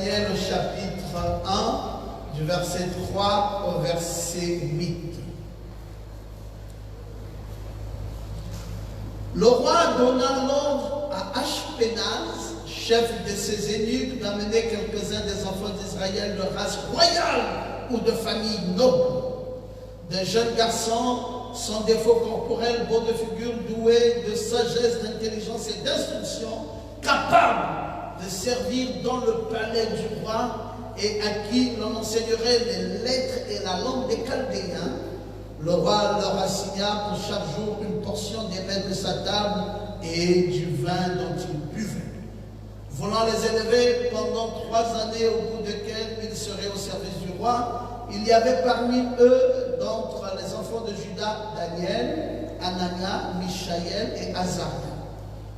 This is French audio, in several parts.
Daniel au chapitre 1, du verset 3 au verset 8. Le roi donna l'ordre à Ashpenaz, chef de ses eunuques, d'amener quelques-uns des enfants d'Israël de race royale ou de famille noble, de jeunes garçons sans défaut corporel, beaux de figure, doués de sagesse, d'intelligence et d'instruction, capables de servir dans le palais du roi et à qui l'on enseignerait les lettres et la langue des Chaldéens. Le roi leur assigna pour chaque jour une portion des mets de sa table et du vin dont ils buvaient. Voulant les élever pendant 3 années au bout desquelles ils seraient au service du roi, il y avait parmi eux, d'entre les enfants de Juda, Daniel, Anania, Mishaël et Azaria.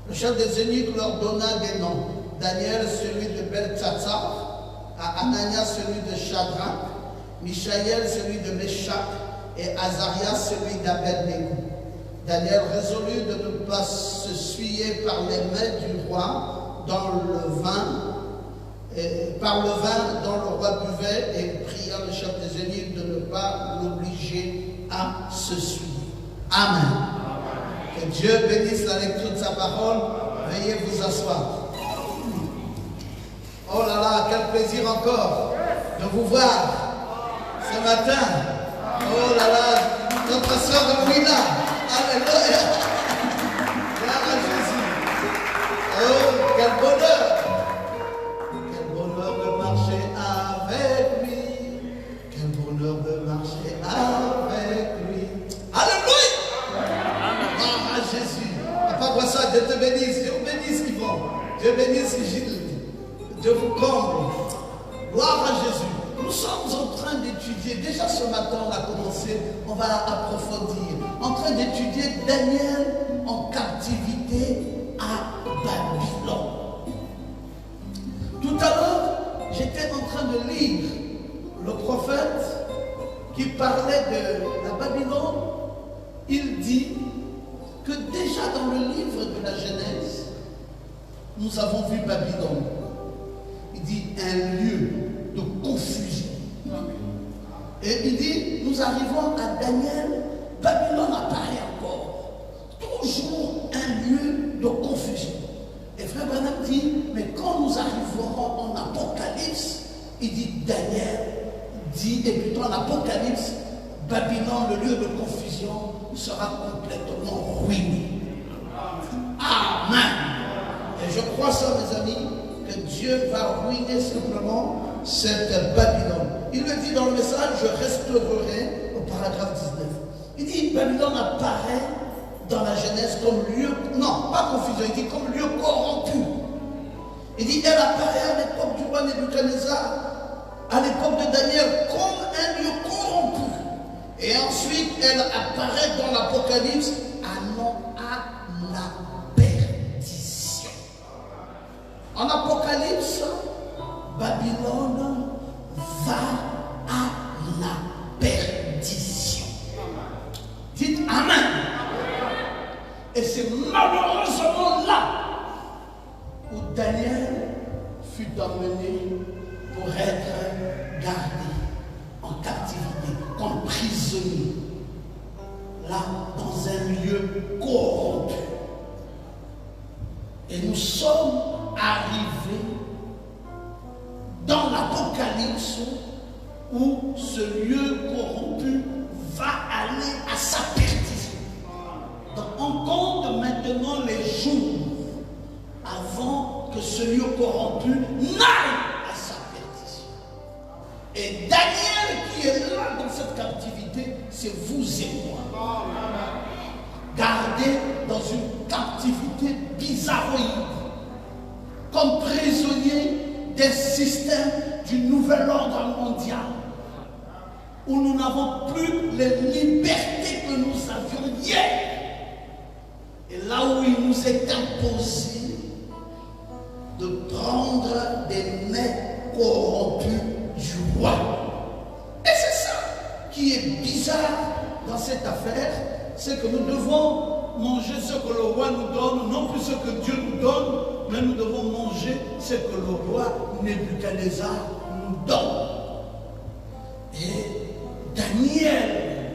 Le chef des eunuques leur donna des noms. Daniel, celui de Beltsatsar, à Anania, celui de Shadrach, Mishaël, celui de Meshach, et Azaria, celui d'Abed-Nego. Daniel résolut de ne pas se souiller par les mains du roi dans le vin, par le vin dont le roi buvait, et pria le chef des eunuques de ne pas l'obliger à se souiller. Amen. Que Dieu bénisse la lecture de sa parole. Veuillez vous asseoir. Oh là là, quel plaisir encore de vous voir ce matin. Oh là là, notre soeur Louina. Alléluia. Gloire à Jésus. Oh, quel bonheur. Quel bonheur de marcher avec lui. Quel bonheur de marcher avec lui. Alléluia. Gloire à Jésus. Papa, vois ça, Dieu te bénisse. Dieu bénisse Yvon. Dieu bénisse Gilles. Dieu vous comble. Gloire à Jésus. Nous sommes en train d'étudier, déjà ce matin on a commencé, on va approfondir, en train d'étudier Daniel en captivité à Babylone. Tout à l'heure, j'étais en train de lire le prophète qui parlait de la Babylone. Il dit que déjà dans le livre de la Genèse, nous avons vu Babylone. Il dit un lieu de confusion. Et il dit, nous arrivons à Daniel, Babylone apparaît encore. Toujours un lieu de confusion. Et Frère Branham dit, mais quand nous arriverons en Apocalypse, il dit, Daniel dit, et plutôt en Apocalypse, Babylone, le lieu de confusion, sera complètement ruiné. Amen. Et je crois ça, mes amis, que Dieu va ruiner simplement cette Babylone. Il le dit dans le message, je restaurerai au paragraphe 19. Il dit, Babylone apparaît dans la Genèse comme lieu, non, pas confusion, il dit comme lieu corrompu. Il dit, elle apparaît à l'époque du roi Nebuchadnezzar, à l'époque de Daniel, comme un lieu corrompu. Et ensuite, elle apparaît dans l'Apocalypse, allant à la perdition. En Apocalypse, Babylone va à la perdition. Dites Amen. Et c'est malheureusement là où Daniel fut emmené pour être gardé en captivité, comme prisonnier, là dans un lieu corrompu. Et nous sommes arrivés dans l'Apocalypse où ce lieu corrompu va aller à sa perdition. Donc on compte maintenant les jours avant que ce lieu corrompu n'aille à sa perdition. Et Daniel qui est là dans cette captivité, c'est vous et moi. Gardés dans une captivité bizarroïde, comme prisonniers des systèmes du nouvel ordre mondial, où nous n'avons plus les libertés que nous avions hier. Et là où il nous est imposé de prendre des mets corrompus du roi. Et c'est ça qui est bizarre dans cette affaire, c'est que nous devons manger ce que le roi nous donne, non plus ce que Dieu nous donne, mais nous devons manger ce que le roi Nebuchadnezzar nous donne. Et Daniel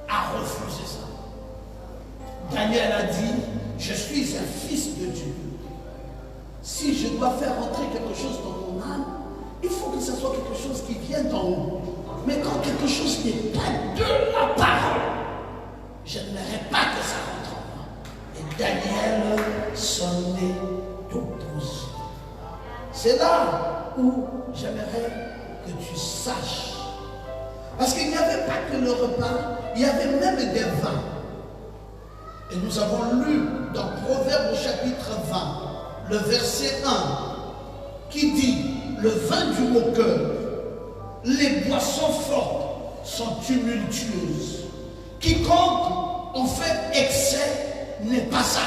a refusé ça. Daniel a dit, je suis un fils de Dieu. Si je dois faire entrer quelque chose dans mon âme, il faut que ce soit quelque chose qui vienne d'en haut. Mais quand quelque chose n'est pas de la parole, je n'aimerais pas que ça rentre en moi. Et Daniel s'en est opposé. C'est là où j'aimerais que tu saches. Parce qu'il n'y avait pas que le repas, il y avait même des vins. Et nous avons lu dans Proverbes au chapitre 20, le verset 1, qui dit, le vin du moqueur, les boissons fortes sont tumultueuses. Quiconque en fait excès n'est pas sage.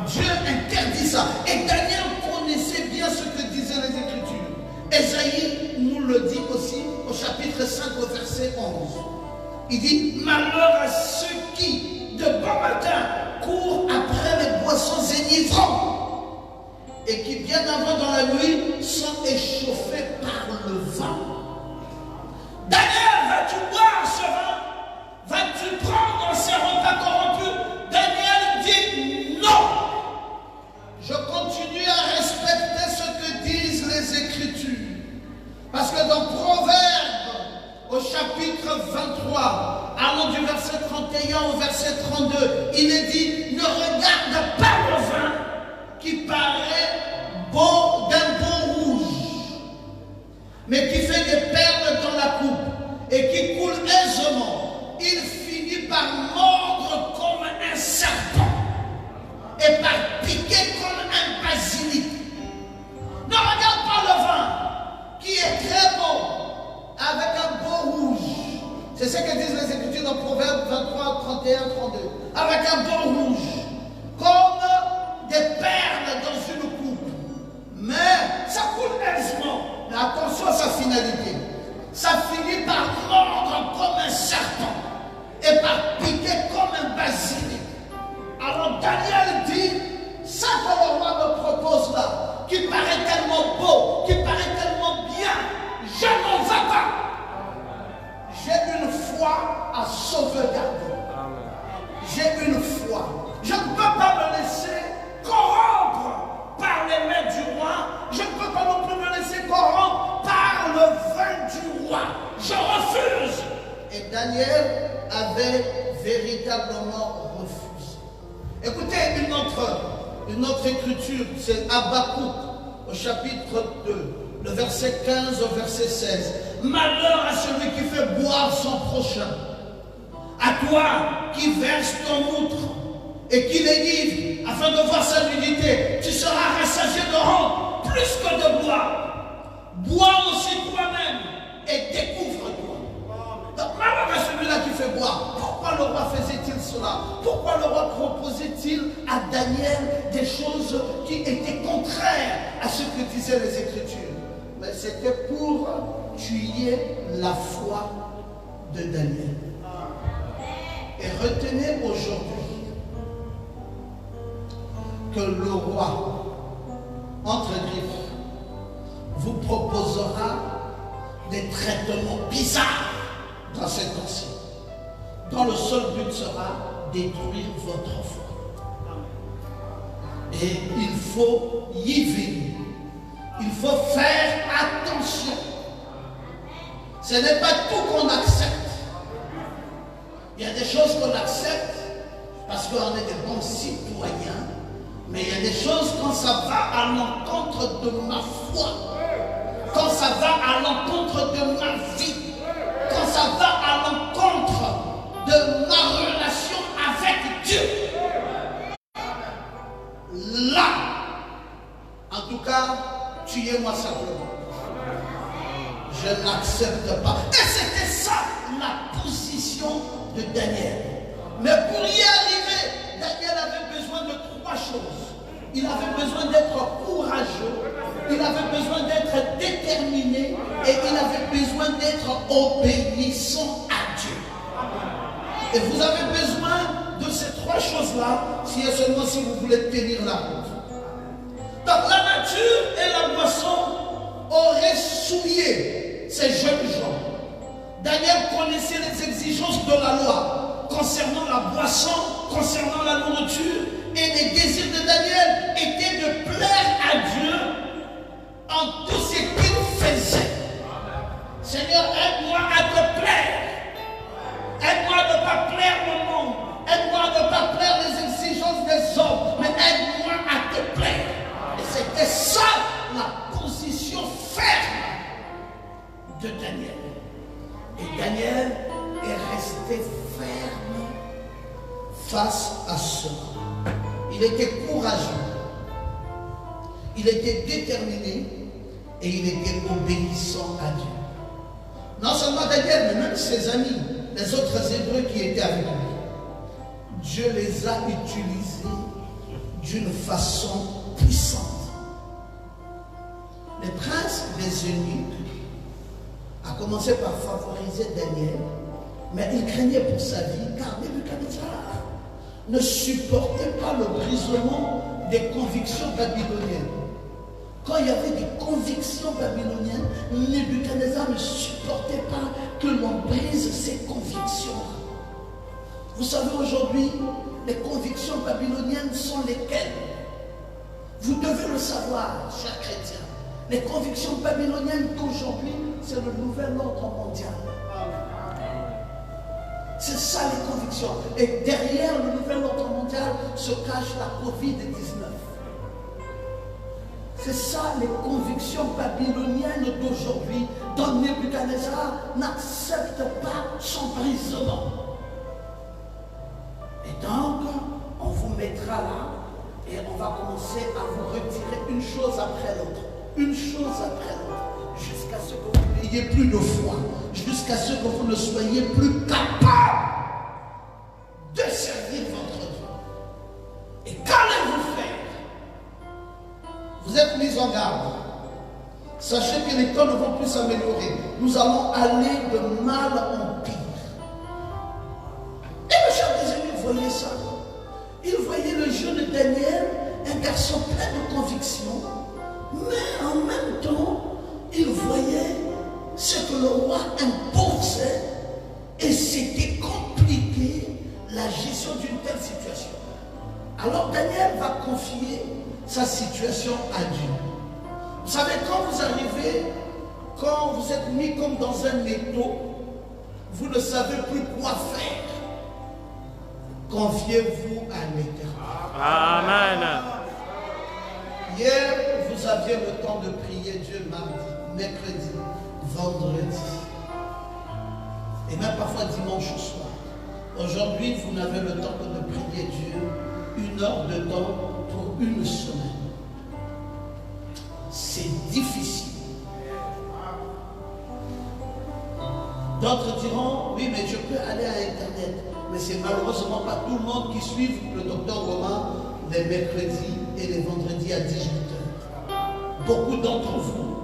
Dieu interdit ça. Et Daniel connaissait bien ce que disaient les Écritures. Ésaïe nous le dit aussi au chapitre 5 au verset 11. Il dit, malheur à ceux qui, de bon matin, courent après les boissons énivrantes et qui, bien avant dans la nuit, sont échauffés par le vin. Daniel, vas-tu boire ce vin? Vas-tu prendre ces repas corrompus? Daniel dit non. Je continue à respecter ce que disent les Écritures. Parce que dans Proverbes, au chapitre 23, allant du verset 31 au verset 32, il est dit, ne regarde pas le vin qui paraît beau d'un beau rouge, mais qui fait des perles dans la coupe et qui coule aisément. Il finit par mordre comme un serpent et par piquer comme un basilic. Ne regarde pas le vin qui est très beau avec un beau rouge. C'est ce que disent les Écritures dans Proverbes 23, 31, 32. Avec un beau rouge, comme des perles dans une coupe. Mais ça coule aisément. Mais attention à sa finalité. Ça finit par mordre comme un serpent et par piquer comme un basilic. Alors Daniel dit, ça que le roi me propose là, qui paraît tellement beau, qui paraît tellement bien, je n'en veux pas. J'ai une foi à sauvegarder. J'ai une foi. Je ne peux pas me laisser corrompre par les mains du roi. Je ne peux pas non plus me laisser corrompre par le vin du roi. Je refuse. Et Daniel avait véritablement refusé. Écoutez une autre écriture, c'est Habakkuk au chapitre 2, le verset 15 au verset 16. Malheur à celui qui fait boire son prochain, à toi qui verse ton outre et qui délivre afin de voir sa nudité. Tu seras rassasié de honte plus que de boire. Bois aussi toi-même et découvre-toi. Donc malheur à celui-là qui fait boire. Pourquoi le roi faisait-il cela? Pourquoi le roi proposait-il à Daniel des choses qui étaient contraires à ce que disaient les Écritures? Mais c'était pour tuer la foi de Daniel. Et retenez aujourd'hui que le roi, entre griffes, vous proposera des traitements bizarres dans cette temps-ci, dont le seul but sera détruire votre foi. Et il faut y veiller. Il faut faire attention. Ce n'est pas tout qu'on accepte. Il y a des choses qu'on accepte parce qu'on est des bons citoyens, mais il y a des choses quand ça va à l'encontre de ma foi, quand ça va à l'encontre de ma vie, quand ça va à l'encontre de ma relation avec Dieu. Là, en tout cas, tuez-moi simplement. Je n'accepte pas. Et c'était ça la position de Daniel. Mais pour y arriver, Daniel avait besoin de trois choses. Il avait besoin d'être courageux, il avait besoin d'être déterminé et il avait besoin d'être obéissant à Dieu. Et vous avez besoin de ces trois choses-là, si et seulement si vous voulez tenir la route. concernant la nourriture. Et les désirs de Daniel étaient de plaire à Dieu en tout ce qu'il faisait. Seigneur, aide-moi à te plaire. Aide-moi à ne pas plaire mon monde. Aide-moi à ne pas plaire les exigences des hommes. Mais aide-moi à te plaire. Et c'était ça la position ferme de Daniel. Et Daniel est resté ferme face à cela. Il était courageux. Il était déterminé. Et il était obéissant à Dieu. Non seulement Daniel, mais même ses amis, les autres Hébreux qui étaient avec lui. Dieu les a utilisés d'une façon puissante. Les princes des eunuques a commencé par favoriser Daniel, mais il craignait pour sa vie car Nebuchadnezzar ne supportait pas le brisement des convictions babyloniennes. Quand il y avait des convictions babyloniennes, Nebuchadnezzar ne supportait pas que l'on brise ces convictions. Vous savez aujourd'hui, les convictions babyloniennes sont lesquelles? Vous devez le savoir, chers chrétiens. Les convictions babyloniennes d'aujourd'hui, c'est le nouvel ordre mondial. C'est ça les convictions. Et derrière le nouvel ordre mondial se cache la Covid-19. C'est ça les convictions babyloniennes d'aujourd'hui, dont Nebuchadnezzar n'accepte pas son brisement. Et donc, on vous mettra là et on va commencer à vous retirer une chose après l'autre. Une chose après l'autre. Jusqu'à ce que vous n'ayez plus de foi. Jusqu'à ce que vous ne soyez plus capable de servir votre Dieu. Et qu'allez-vous faire? Vous êtes mis en garde. Sachez que les temps ne vont plus s'améliorer. Nous allons aller de mal en pire. Et mes chers amis, vous voyez ça. Il voyait le jeune Daniel, un garçon plein de conviction, mais en même temps, il voyait ce que le roi imposait et c'était compliqué la gestion d'une telle situation. Alors Daniel va confier sa situation à Dieu. Vous savez, quand vous arrivez, quand vous êtes mis comme dans un étau, vous ne savez plus quoi faire. Confiez-vous à l'Éternel. Amen. Hier, vous aviez le temps de prier Dieu mardi, mercredi, vendredi. Et même parfois dimanche soir. Aujourd'hui, vous n'avez le temps que de prier Dieu 1 heure de temps pour une semaine. C'est difficile. D'autres diront, oui, mais je peux aller à Internet. Mais c'est malheureusement pas tout le monde qui suit le docteur Romain les mercredis et les vendredis à 18h. Beaucoup d'entre vous,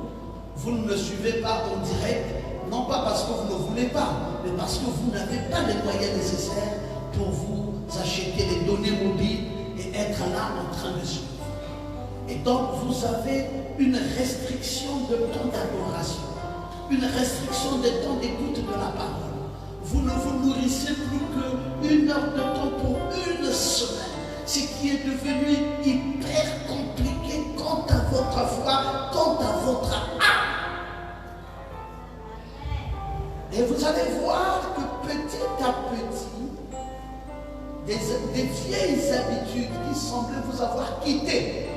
vous ne me suivez pas en direct, non pas parce que vous ne voulez pas, mais parce que vous n'avez pas les moyens nécessaires pour vous acheter les données mobiles et être là en train de suivre. Et donc, vous avez une restriction de temps d'adoration, une restriction de temps d'écoute de la parole. Vous ne vous nourrissez plus qu'1 heure de temps pour une semaine, ce qui est devenu hyper compliqué quant à votre foi, quant à votre âme. Et vous allez voir que petit à petit, des vieilles habitudes qui semblaient vous avoir quitté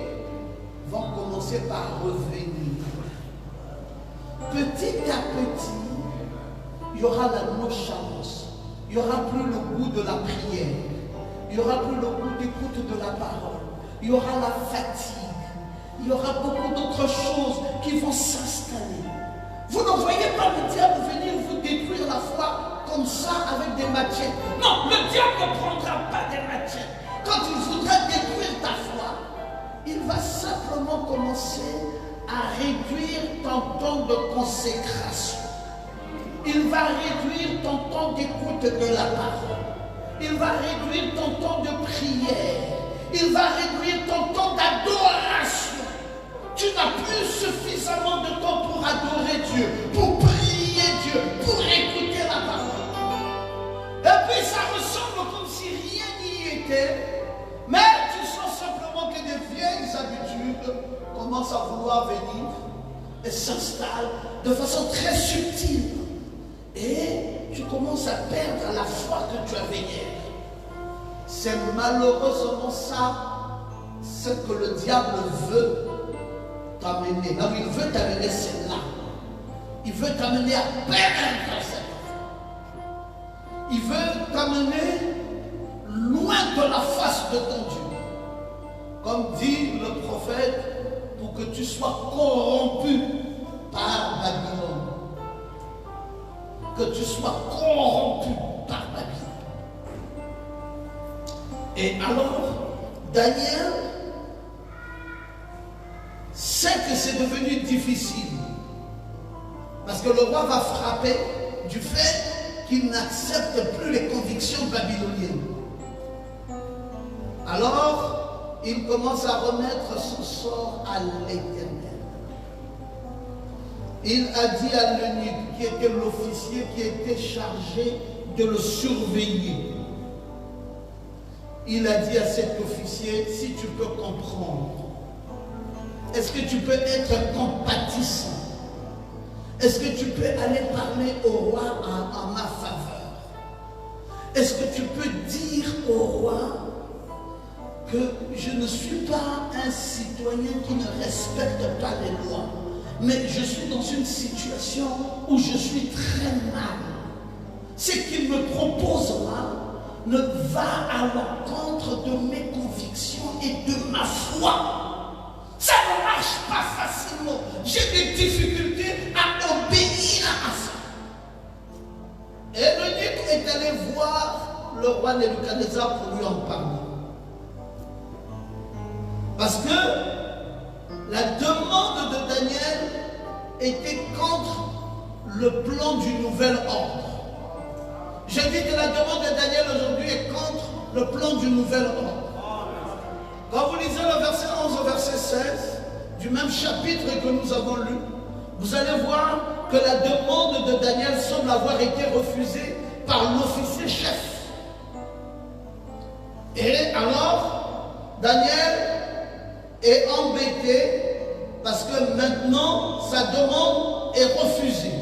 vont commencer par revenir. Petit à petit, il y aura la nonchalance, il n'y aura plus le goût de la prière, il n'y aura plus le goût d'écoute de la parole, il y aura la fatigue, il y aura beaucoup d'autres choses qui vont s'installer. Vous ne voyez pas le diable venir vous détruire la foi comme ça avec des machettes. Non, le diable ne prendra pas des machettes. Quand il voudra détruire ta foi, il va simplement commencer à réduire ton temps de consécration. Il va réduire ton temps d'écoute de la parole. Il va réduire ton temps de prière. Il va réduire ton temps d'adoration. Tu n'as plus suffisamment de temps pour adorer Dieu, pour prier Dieu, pour écouter la parole. Et puis ça ressemble comme si rien n'y était. critiquer, mais tu sens simplement que des vieilles habitudes commencent à vouloir venir et s'installent de façon très subtile. Et tu commences à perdre la foi que tu avais hier. C'est malheureusement ça, ce que le diable veut t'amener. Là où il veut t'amener, c'est là. Il veut t'amener à perdre cette foi. Il veut t'amener loin de la face de ton Dieu. Comme dit le prophète, pour que tu sois corrompu par Babylone. Que tu sois corrompu par Babylone. Et alors, Daniel sait que c'est devenu difficile. Parce que le roi va frapper du fait qu'il n'accepte plus les convictions babyloniennes. Alors, il commence à remettre son sort à l'Éternel. Il a dit à l'eunuque, qui était l'officier qui était chargé de le surveiller. Il a dit à cet officier, si tu peux comprendre, est-ce que tu peux être compatissant? Est-ce que tu peux aller parler au roi en ma faveur? Est-ce que tu peux dire au roi que je ne suis pas un citoyen qui ne respecte pas les lois, mais je suis dans une situation où je suis très mal. Ce qu'il me propose là ne va à l'encontre de mes convictions et de ma foi. Ça ne marche pas facilement. J'ai des difficultés à obéir à ça. Et l'eunuque est allé voir le roi Nebuchadnezzar pour lui en parler. Parce que la demande de Daniel était contre le plan du nouvel ordre. Je dis que la demande de Daniel aujourd'hui est contre le plan du nouvel ordre. Quand vous lisez le verset 11 au verset 16 du même chapitre que nous avons lu, vous allez voir que la demande de Daniel semble avoir été refusée par l'officier chef. Et alors, Daniel est embêté parce que maintenant sa demande est refusée.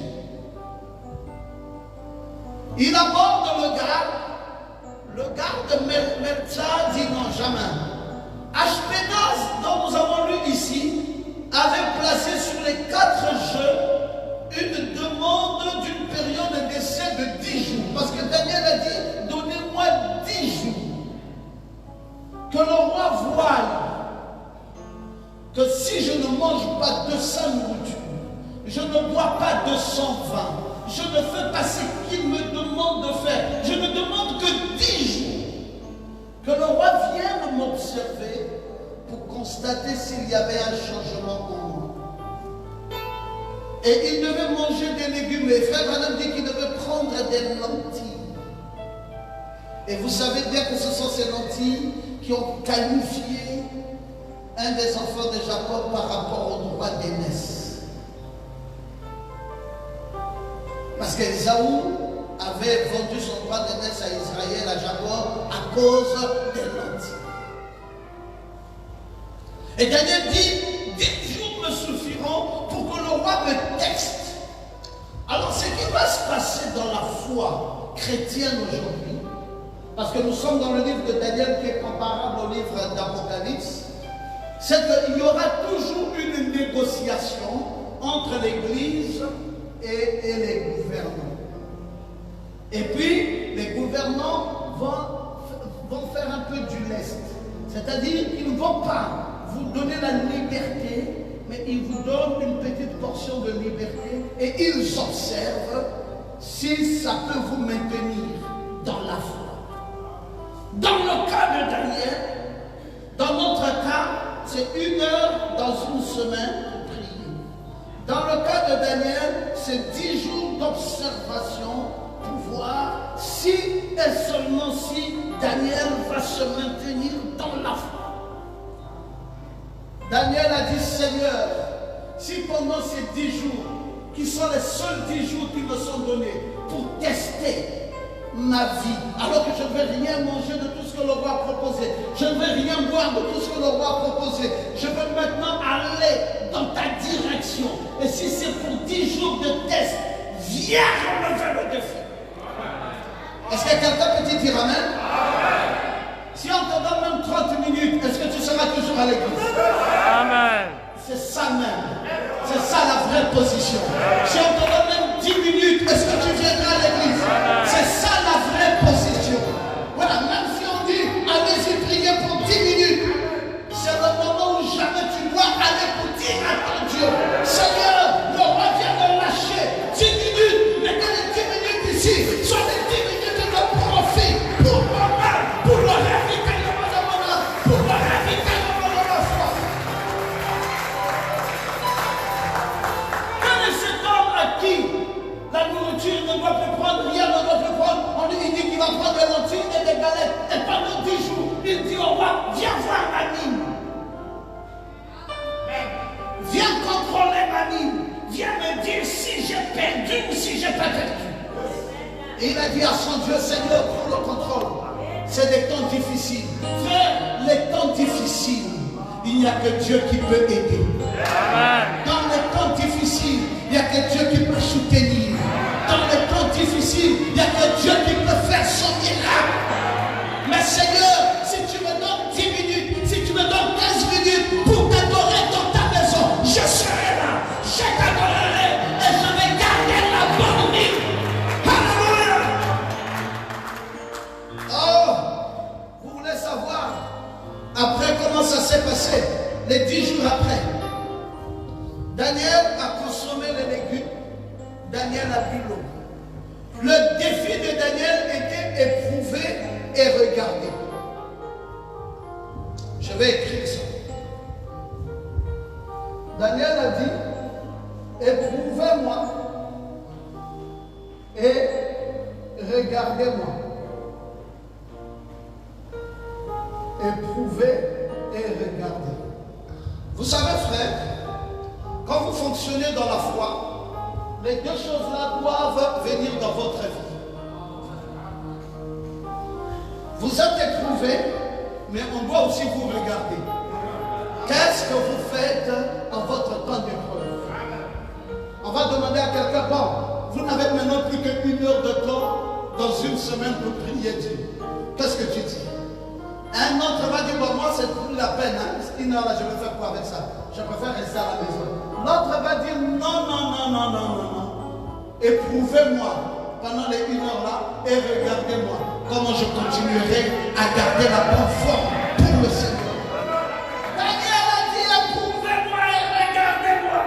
Il aborde le garde. Le garde Meltsa dit non, jamais. Ashpenaz, dont nous avons lu ici, avait placé sur les 4 jeux une demande d'une période d'essai de 10 jours. Parce que Daniel a dit, donnez-moi 10 jours. Que le roi voie que si je ne mange pas de sa nourriture, je ne bois pas de son vin, je ne fais pas ce qu'il me demande de faire, je ne demande que 10 jours. Que le roi vienne m'observer pour constater s'il y avait un changement en moi. Et il devait manger des légumes. Et frère Branham dit qu'il devait prendre des lentilles. Et vous savez bien que ce sont ces lentilles qui ont qualifié un des enfants de Jacob par rapport au droit d'aînesse. Parce qu'Ésaü avait vendu son droit d'aînesse à Israël, à Jacob, à cause des lentilles. Et Daniel dit, 10 jours me suffiront pour que le roi me texte. Alors ce qui va se passer dans la foi chrétienne aujourd'hui, parce que nous sommes dans le livre de Daniel qui est comparable au livre d'Apocalypse, c'est qu'il y aura toujours une négociation entre l'Église et les gouvernants. Et puis, les gouvernants vont faire un peu du lest. C'est-à-dire qu'ils ne vont pas vous donner la liberté, mais ils vous donnent une petite portion de liberté et ils observent si ça peut vous maintenir dans la foi. Dans le cas de Daniel, dans notre cas, c'est 1 heure dans une semaine pour prier. Dans le cas de Daniel, c'est 10 jours d'observation pour voir si et seulement si Daniel va se maintenir dans la foi. Daniel a dit, Seigneur, si pendant ces 10 jours, qui sont les seuls 10 jours qui me sont donnés pour tester ma vie, alors que je ne veux rien manger de tout ce que le roi a proposé, je ne veux rien boire de tout ce que le roi a proposé, je veux maintenant aller dans ta direction. Et si c'est pour 10 jours de test, viens relever le défi. Est-ce que quelqu'un peut dire amen? Si on te donne même 30 minutes, est-ce que tu seras toujours à l'église? Amen. C'est ça même. C'est ça la vraie position. Si on te donne même 10 minutes, est-ce que tu viendras à l'église? C'est ça la vraie position. Voilà, même si on dit, allez-y prier pour 10 minutes, c'est le moment où jamais tu dois aller pour dire à ton Dieu, Seigneur, le roi vient de lâcher 10 minutes, mais que les 10 minutes ici soient les 10 minutes de profit pour moi, pour le ravitaillement de mon âme, pour le ravitaillement de ma foi. Quel est cet homme à qui la nourriture ne doit plus prendre, rien ne doit plus prendre? On lui dit qu'il va prendre des lentilles et des galettes. Et pendant 10 jours, il dit au roi, viens voir ma mine. Viens contrôler ma mine. Viens me dire si j'ai perdu ou si j'ai pas perdu. Et il a dit à son Dieu, Seigneur, prends le contrôle. C'est des temps difficiles. Frère, les temps difficiles, il n'y a que Dieu qui peut aider. Dans les temps difficiles, il n'y a que Dieu qui peut soutenir. Dans les temps difficiles, il n'y a que Dieu qui peut faire son miracle. Mais Seigneur, si tu me donnes 10 minutes, si tu me donnes 15 minutes pour t'adorer dans ta maison, je serai là, je t'adorerai et je vais garder la bonne vie. Alléluia. Oh, vous voulez savoir après comment ça s'est passé? Les 10 jours après, Daniel a consommé les légumes, Daniel a bu l'eau. Le défi de Daniel était éprouvé et regardé. Je vais écrire ça. Daniel a dit, éprouvez-moi et regardez-moi. Éprouvez et regardez. Vous savez, frère, quand vous fonctionnez dans la foi, les deux choses-là doivent venir dans votre vie. Vous êtes éprouvé, mais on doit aussi vous regarder. Qu'est-ce que vous faites en votre temps d'épreuve? On va demander à quelqu'un, bon, vous n'avez maintenant plus qu'une heure de temps dans une semaine pour prier Dieu. Qu'est-ce que tu dis? Un autre va dire, bon, moi c'est plus la peine, hein? Une heure là, je vais faire quoi avec ça? Je préfère rester à la maison. L'autre va dire, non. Éprouvez-moi pendant les 1 heure là et regardez-moi comment je continuerai à garder la bonne forme pour le Seigneur. Daniel a dit, éprouvez-moi et regardez-moi.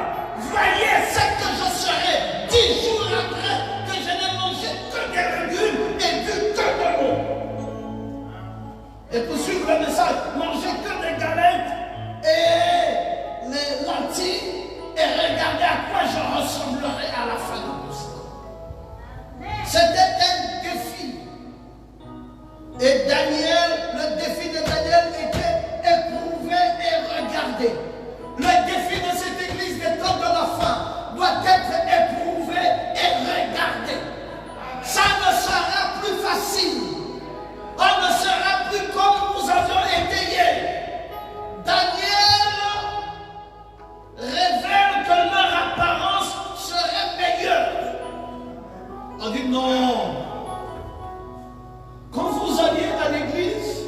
Voyez ce que je serai 10 jours après que je n'ai mangé que des légumes et bu que de l'eau. Et pour suivre le message, mangez que des galettes et les lentilles et regardez à quoi je ressemblerai à la fin de tout ça. C'était un défi. Et Daniel, le défi de Daniel était éprouver et regarder. Le défi de cette église des temps de la fin doit être éprouvé et regardé. Ça ne sera plus facile. On ne sera plus comme nous avions été hier. Daniel révèle que leur apparence serait meilleure. On dit non. Quand vous alliez à l'église,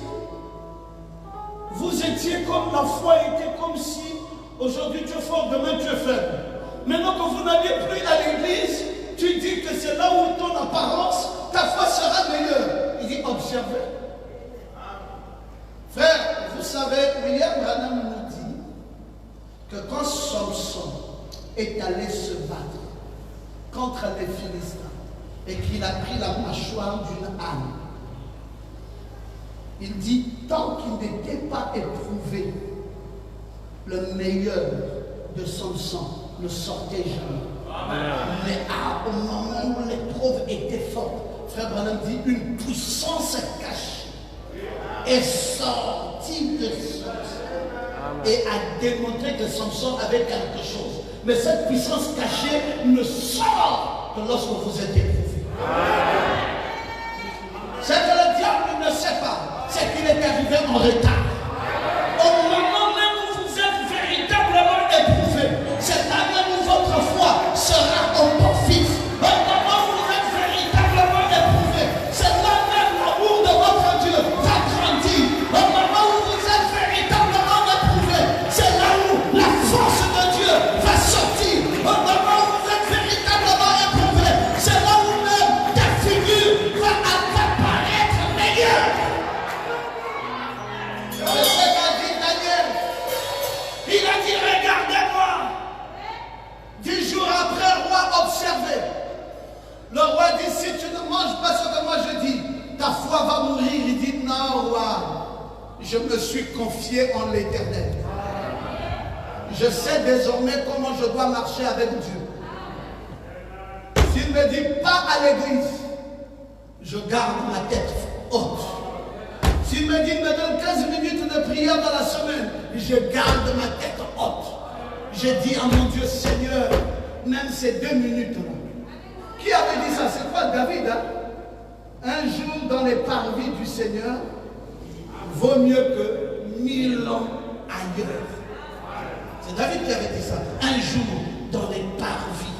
vous étiez comme la foi était comme si aujourd'hui tu es fort, demain tu es faible. Maintenant que vous n'alliez plus à l'église, tu dis que c'est là où ton apparence, ta foi sera meilleure. Il dit observez. Frère, vous savez, William Branham nous dit que quand Samson est allé se battre contre les Philistins et qu'il a pris la mâchoire d'une âne, il dit tant qu'il n'était pas éprouvé, le meilleur de Samson ne sortait jamais. Mais au moment où l'épreuve était forte, frère Branham dit une puissance cachée est sortie de Samson et a démontré que Samson avait quelque chose. Mais cette puissance cachée ne sort que lorsque vous êtes éprouvé. est arrivé en retard. Au moment même où vous êtes véritablement éprouvé, c'est là même où votre foi sera encore vive. Au moment où vous êtes véritablement éprouvé, c'est là même l'amour de votre Dieu va grandir. Au moment où vous êtes véritablement éprouvé, c'est là où la force de Dieu va sortir. Au moment où vous êtes véritablement éprouvé, c'est là où même ta figure va apparaître meilleure. Il a dit, regardez-moi. 10 jours après, le roi observait. Le roi dit, si tu ne manges pas ce que moi je dis, ta foi va mourir. Il dit, non, roi, je me suis confié en l'Éternel. Je sais désormais comment je dois marcher avec Dieu. S'il me dit pas à l'église, je garde ma tête haute. S'il me dit, me donne 15 minutes de prière dans la semaine, je garde ma tête haute. Je dis à mon Dieu, Seigneur, même ces 2 minutes-là. Qui avait dit ça? C'est quoi David? Hein? Un jour dans les parvis du Seigneur vaut mieux que 1000 ans ailleurs. C'est David qui avait dit ça. Un jour dans les parvis,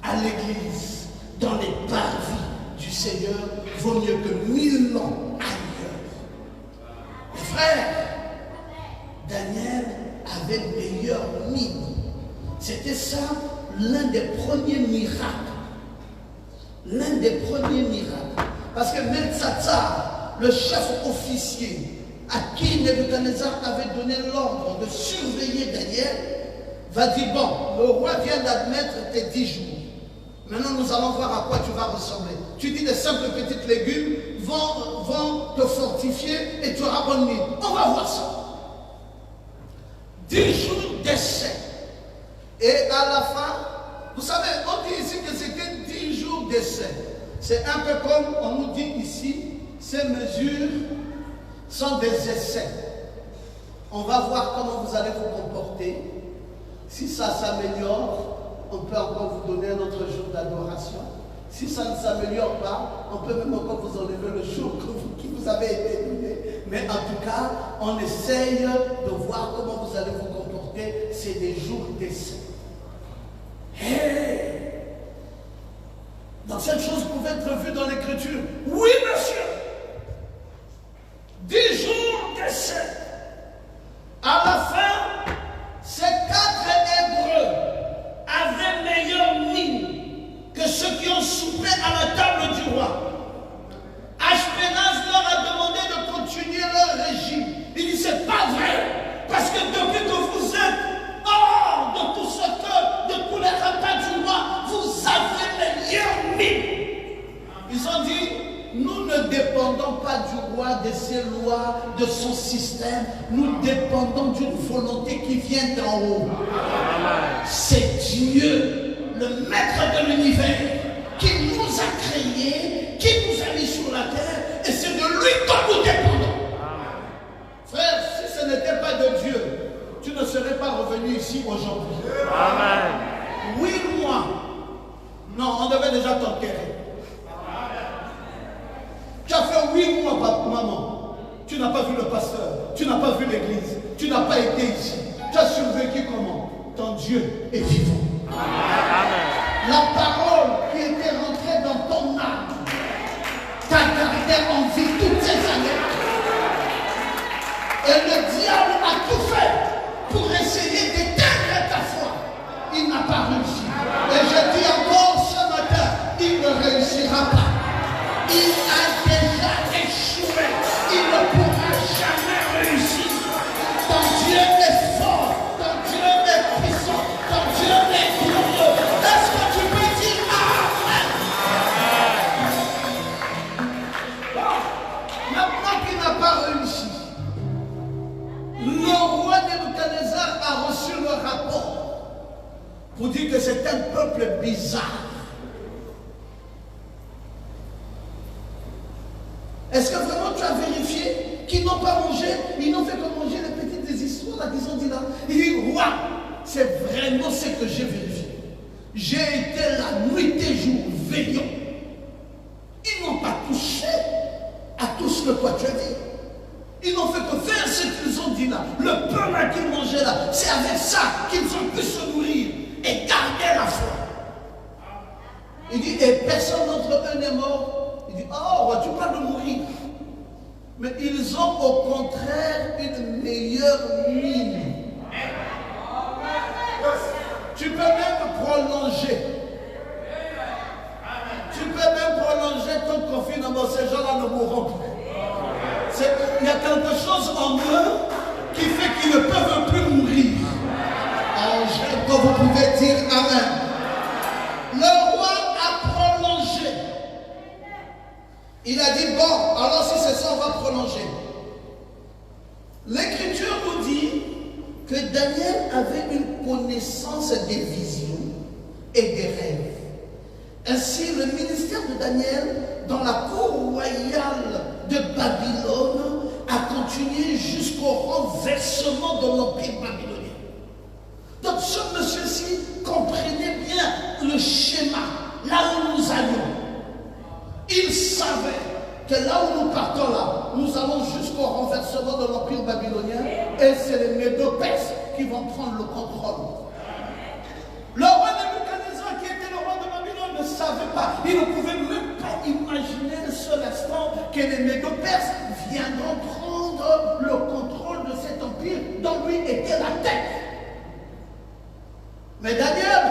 à l'église, dans les parvis du Seigneur, vaut mieux que 1000 ans ailleurs. Mes frères, Daniel avait le meilleur mine. C'était ça l'un des premiers miracles. L'un des premiers miracles. Parce que Meltsatsar, le chef officier, à qui Nebuchadnezzar avait donné l'ordre de surveiller Daniel, va dire, bon, le roi vient d'admettre tes 10 jours. Maintenant, nous allons voir à quoi tu vas ressembler. Tu dis des simples petits légumes vont te fortifier et tu auras bonne mine. On va voir ça. 10 jours d'essai. Et à la fin, vous savez, on dit ici que c'était 10 jours d'essai. C'est un peu comme on nous dit ici, ces mesures sont des essais. On va voir comment vous allez vous comporter. Si ça s'améliore, on peut encore vous donner un autre jour d'adoration. Si ça ne s'améliore pas, on peut même encore vous enlever le jour qui vous avait été donné. Mais en tout cas, on essaye de voir comment vous allez vous comporter. C'est des jours d'essai. Hey! Donc cette chose pouvait être vue dans l'écriture. Oui, monsieur! 10 jours d'essai. À la fin, ces 4 Hébreux avaient meilleure mine que ceux qui ont soupé à la table du roi. Ashpenaz leur a demandé de continuer leur régime. Il dit, c'est pas vrai. Parce que depuis que vous êtes hors de tout ce que, de tous les repas du roi, vous avez meilleure mine. Ils ont dit, nous ne dépendons pas du roi, de ses lois, de son système. Nous dépendons d'une volonté qui vient d'en haut. C'est Dieu, le maître de l'univers, qui nous a créés, qui nous a mis sur la terre, et c'est de lui dont nous dépendons. Frère, si ce n'était pas de Dieu, tu ne serais pas revenu ici aujourd'hui. Amen. Oui, moi. Non, on devait déjà t'enterrer. Tu as fait 8 mois, papa, maman. Tu n'as pas vu le pasteur. Tu n'as pas vu l'église. Tu n'as pas été ici. Tu as survécu comment? Ton Dieu est vivant. Amen. La parole qui était rentrée dans ton âme t'a gardé en vie toutes ces années. Et le diable a tout fait pour essayer d'éteindre ta foi. Il n'a pas réussi. Et je dis encore ce matin, il ne réussira pas. Il a déjà échoué. Il ne pourra jamais réussir. Ton Dieu est fort. Ton Dieu est puissant. Ton Dieu est glorieux. Est-ce que tu peux dire Amen? Bon, maintenant qu'il n'a pas réussi, le roi Nebuchadnezzar a reçu le rapport pour dire que c'est un peuple bizarre. Est-ce que vraiment tu as vérifié qu'ils n'ont pas mangé? Ils n'ont fait que manger les petites histoires là qu'ils ont dit là. Il dit, roi, c'est vraiment ce que j'ai vérifié. J'ai été la nuit et jour veillant. Ils n'ont pas touché à tout ce que toi tu as dit. Ils n'ont fait que faire ce qu'ils ont dit là. Le pain là qu'ils mangeaient là, c'est avec ça qu'ils ont pu se nourrir et garder la foi. Il dit, et personne d'entre eux n'est mort. Il dit, oh, roi, tu parles de mourir. Mais ils ont au contraire une meilleure mine. Tu peux même prolonger. Tu peux même prolonger ton confinement. Ces gens-là ne mourront plus. Il y a quelque chose en eux qui fait qu'ils ne peuvent plus mourir. Quand vous pouvez dire Amen. Le roi a prolongé. Il a dit, bon, alors si c'est ça, on va prolonger. L'Écriture nous dit que Daniel avait une connaissance des visions et des rêves. Ainsi, le ministère de Daniel dans la cour royale de Babylone a continué jusqu'au renversement de l'empire babylonien. Donc ce monsieur-ci comprenait bien le schéma, là où nous allions. Il savait que là où nous partons là, nous allons jusqu'au renversement de l'empire babylonien et c'est les Médo-Perses qui vont prendre le contrôle. Le roi Nebuchadnezzar, qui était le roi de Babylone, ne savait pas. Il ne pouvait même pas imaginer un seul instant que les Médo-Perses viendront prendre le contrôle de cet empire dont lui était la tête. Mais Daniel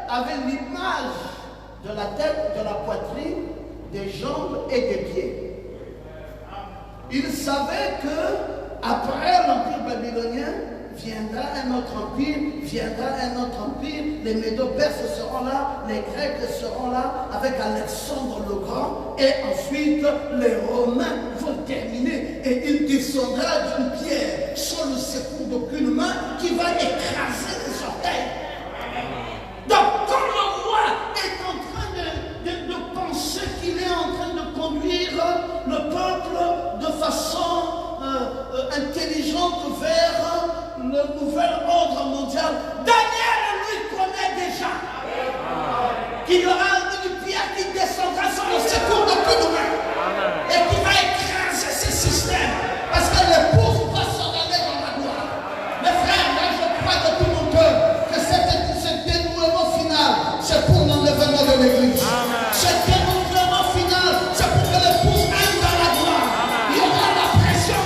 avait l'image de la tête, de la poitrine, des jambes et des pieds. Il savait que après l'empire babylonien, viendra un autre empire, les Médo-Perses seront là, les Grecs seront là, avec Alexandre le Grand, et ensuite les Romains vont terminer, et il descendra d'une pierre sans le secours d'aucune main qui va écraser les orteils. Donc quand le roi est en train de penser qu'il est en train de conduire le peuple de façon intelligente vers le nouvel ordre mondial, Daniel lui connaît déjà qu'il y aura une pierre qui descendra sans le secours d'aucune main et qui va écraser ces systèmes parce que l'épouse va s'en aller dans la gloire. Mes frères, moi je crois de tout mon cœur que ce dénouement final, c'est pour l'enlèvement de l'église. Ce dénouement final, c'est pour que l'épouse aille dans la gloire. Il y aura la pression,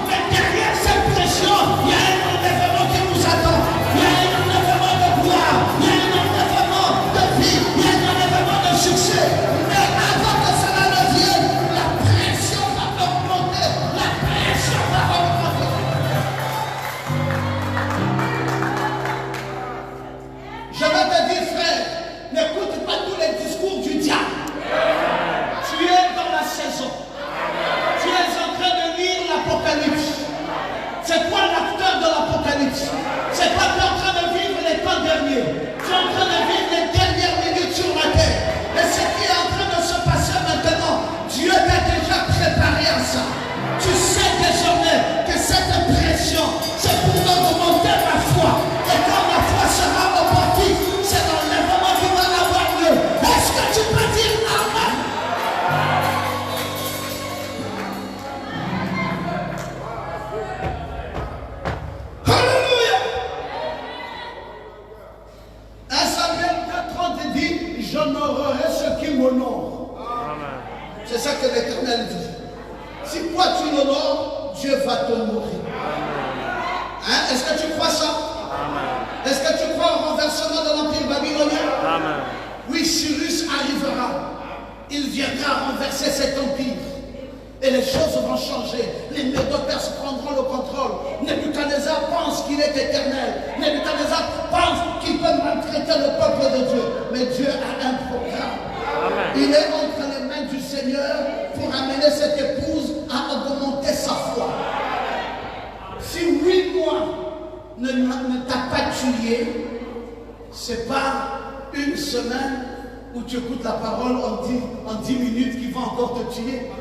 mais derrière cette pression, il y a un enlèvement qui nous attend. Il y a un enlèvement de gloire, il y a un enlèvement de vie, il y a un enlèvement de succès. Mais avant que cela ne vienne, la pression va augmenter, la pression va augmenter. Je vais te dire, frère, n'écoute pas tous les discours du diable. Tu es dans la saison. Tu es en train de lire l'Apocalypse. C'est quoi l'acteur de l'Apocalypse? C'est quoi tu es en train de vivre les temps derniers? Tu es en train de vivre les dernières minutes sur la terre. Et ce qui est en train de se passer maintenant, Dieu t'a déjà préparé à ça. Tu sais désormais que cette pression, c'est pour augmenter la foi. Et quand la foi sera augmentée, c'est l'enlèvement qui va avoir lieu. Est-ce que tu peux dire Amen? Alléluia! 1 Samuel 2,30 dit, j'honorerai ceux qui m'honorent. C'est ça que l'Éternel dit. Si toi tu l'honores, Dieu va t'honorer. Hein? Est-ce que tu crois ça? Est-ce que tu crois au renversement de l'empire babylonien? Amen. Oui, Cyrus arrivera. Il viendra renverser cet empire. Et les choses vont changer. Les Médo-Perses prendront le contrôle. Nebuchadnezzar pense qu'il est éternel. Nebuchadnezzar pense qu'il peut maltraiter le peuple de Dieu. Mais Dieu a un programme. Amen. Il est entre les mains du Seigneur pour amener cette épouse à augmenter sa foi. Si 8 mois ne t'a pas tué, c'est pas une semaine où tu écoutes la parole en 10 minutes qui va encore te tuer.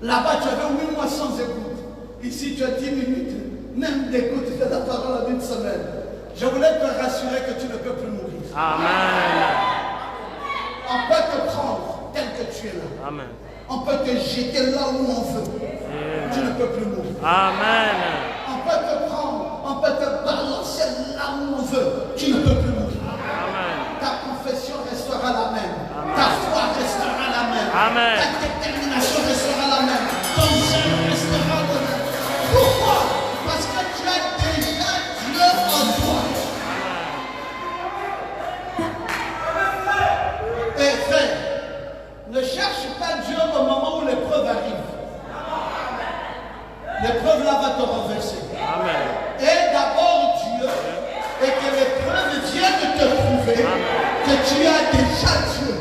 Là-bas, tu avais 8 mois sans écoute. Ici, tu as 10 minutes, même d'écoute de la parole en une semaine. Je voulais te rassurer que tu ne peux plus mourir. Amen. On peut te prendre tel que tu es là. Amen. On peut te jeter là où on veut. Tu ne peux plus mourir. Amen. On peut te prendre, on peut te balancer là où on veut. Tu ne peux plus mourir. Amen. Ta confession restera la même. Ta foi restera la même. Amen. Ta détermination restera la même. Ton zèle restera le même. Pourquoi? Parce que tu as déjà Dieu en toi. Et frère, ne cherche pas Dieu au moment où l'épreuve arrive. L'épreuve là va te renverser. Amen. Et d'abord Dieu, et que l'épreuve vienne te prouver que tu as déjà Dieu.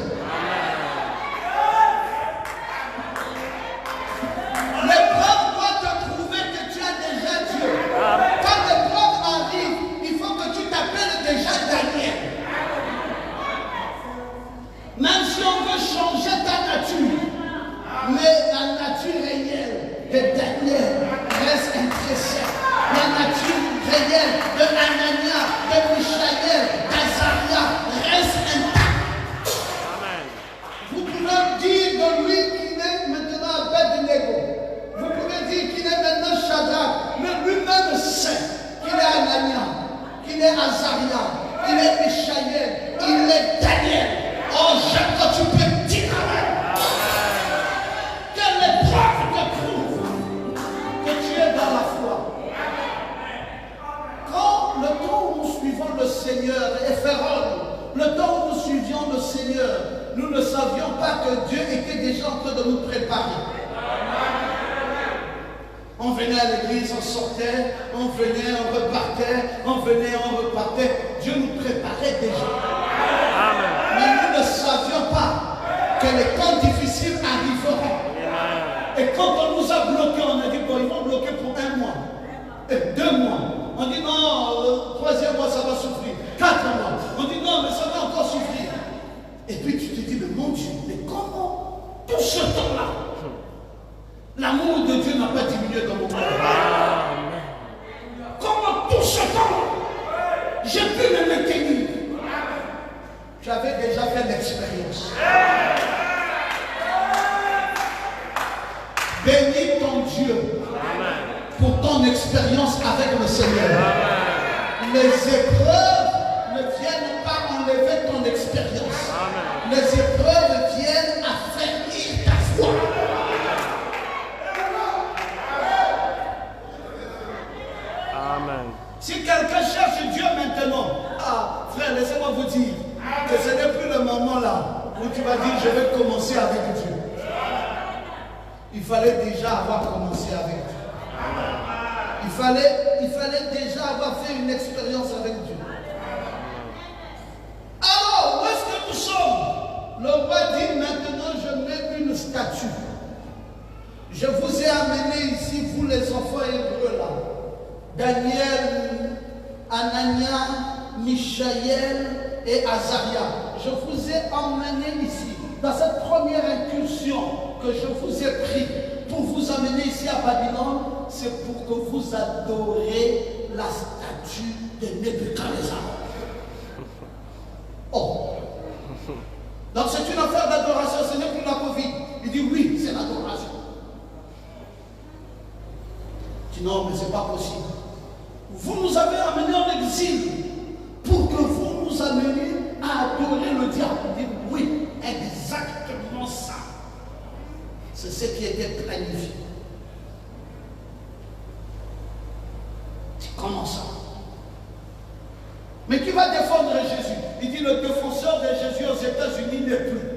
L'épreuve doit te prouver que tu as déjà Dieu. Quand l'épreuve arrive, il faut que tu t'appelles déjà Daniel. Même si on veut changer ta nature, mais la nature réelle de Daniel reste intéressante. La nature réelle de Anania, de Michaël, d'Azaria reste intacte. Amen. Vous pouvez dire de lui qu'il est maintenant Abednego. Vous pouvez dire qu'il est maintenant Shadrach. Mais lui-même sait qu'il est Anania, qu'il est Azaria, qu'il est Michaël, il est Daniel. Oh, j'aime quand tu peux dire Amen. Que l'épreuve te prouve que tu es dans la foi. Quand le temps où nous suivons le Seigneur, et Pharaon, le temps où nous suivions le Seigneur, nous ne savions pas que Dieu était déjà en train de nous préparer. On venait à l'église, on sortait, on venait, on repartait, on venait, on repartait. Dieu nous préparait déjà. Amen. Mais nous ne savions pas que les temps difficiles arriveront. Et quand on nous a bloqués, on a dit, bon, ils vont bloquer pour 1 mois, et 2 mois. On dit, non, le 3e mois, ça va souffrir. 4 mois. On dit, non, mais ça va encore souffrir. Et puis tu te dis, mais mon Dieu, mais comment tout ce temps-là, l'amour de Dieu n'a pas diminué dans mon cœur? Comment tout ce temps-là, j'ai pu me maintenir? J'avais déjà fait l'expérience. Bénis ton Dieu pour ton expérience avec le Seigneur. Les épreuves ne viennent pas enlever ton expérience. Les épreuves viennent affermir ta foi. Amen. Si quelqu'un cherche Dieu maintenant, ah frère, laissez-moi vous dire que ce n'est plus le moment là où tu vas dire je vais commencer avec Dieu. Il fallait déjà avoir commencé avec Dieu. Il fallait déjà avoir fait une expérience avec Dieu. Alors, où est-ce que nous sommes? Le roi dit maintenant je mets une statue. Je vous ai amené ici, vous les enfants hébreux là. Daniel, Anania, Michaël et Azaria. Je vous ai emmené ici, dans cette première incursion que je vous ai pris pour vous amener ici à Babylone, c'est pour que vous adorez la statue de Nebuchadnezzar. Oh! Donc c'est une affaire d'adoration, ce n'est plus la Covid. Il dit oui, c'est l'adoration. Il dit non, mais ce n'est pas possible. Vous nous avez amenés en exil pour que vous nous ameniez à adorer le diable. Il dit oui, exactement ça. C'est ce qui était planifié. Comment ça? Mais qui va défendre Jésus? Il dit le défenseur de Jésus aux États-Unis n'est plus.